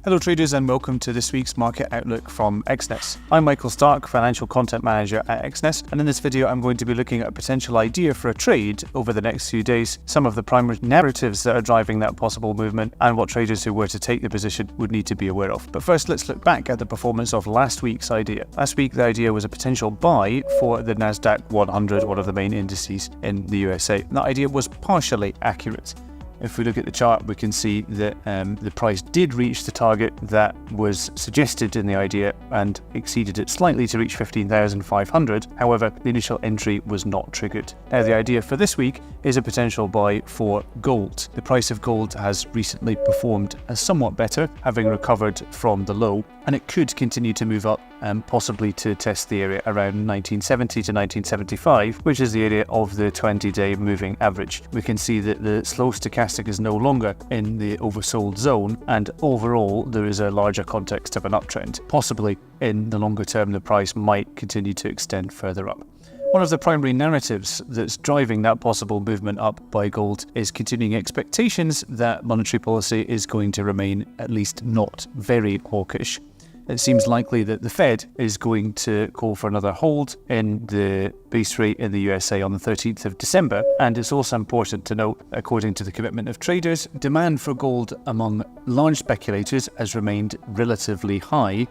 Hello traders and welcome to this week's Market Outlook from Exness. I'm Michael Stark, Financial Content Manager at Exness, and in this video I'm going to be looking at a potential idea for a trade over the next few days, some of the primary narratives that are driving that possible movement, and what traders who were to take the position would need to be aware of. But first, let's look back at the performance of last week's idea. Last week the idea was a potential buy for the Nasdaq 100, one of the main indices in the USA. That idea was partially accurate. If we look at the chart, we can see that the price did reach the target that was suggested in the idea and exceeded it slightly to reach 15,500. However, the initial entry was not triggered. Now, the idea for this week is a potential buy for gold. The price of gold has recently performed somewhat better, having recovered from the low, and it could continue to move up, possibly to test the area around 1970 to 1975, which is the area of the 20-day moving average. We can see that the slow stochastic is no longer in the oversold zone, and overall there is a larger context of an uptrend. Possibly in the longer term the price might continue to extend further up. One of the primary narratives that's driving that possible movement up by gold is continuing expectations that monetary policy is going to remain at least not very hawkish. It seems likely that the Fed is going to call for another hold in the base rate in the USA on the 13th of December. And it's also important to note, according to the commitment of traders, demand for gold among large speculators has remained relatively high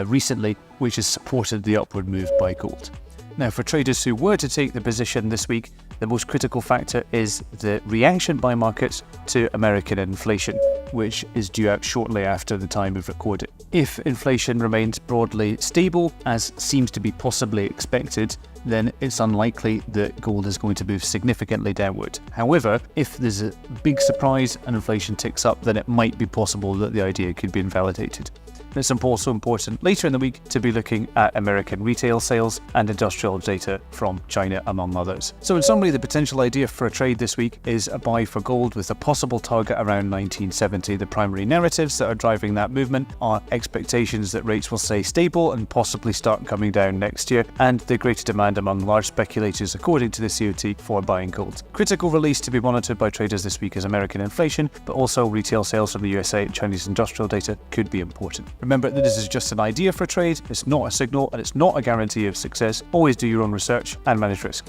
recently, which has supported the upward move by gold. Now, for traders who were to take the position this week, the most critical factor is the reaction by markets to American inflation, which is due out shortly after the time of recording. If inflation remains broadly stable, as seems to be possibly expected, then it's unlikely that gold is going to move significantly downward. However, if there's a big surprise and inflation ticks up, then it might be possible that the idea could be invalidated. It's also important later in the week to be looking at American retail sales and industrial data from China, among others. So in summary, the potential idea for a trade this week is a buy for gold with a possible target around 1970. The primary narratives that are driving that movement are expectations that rates will stay stable and possibly start coming down next year, and the greater demand among large speculators, according to the COT, for buying gold. Critical release to be monitored by traders this week is American inflation, but also retail sales from the USA and Chinese industrial data could be important. Remember that this is just an idea for a trade, it's not a signal, and it's not a guarantee of success. Always do your own research and manage risk.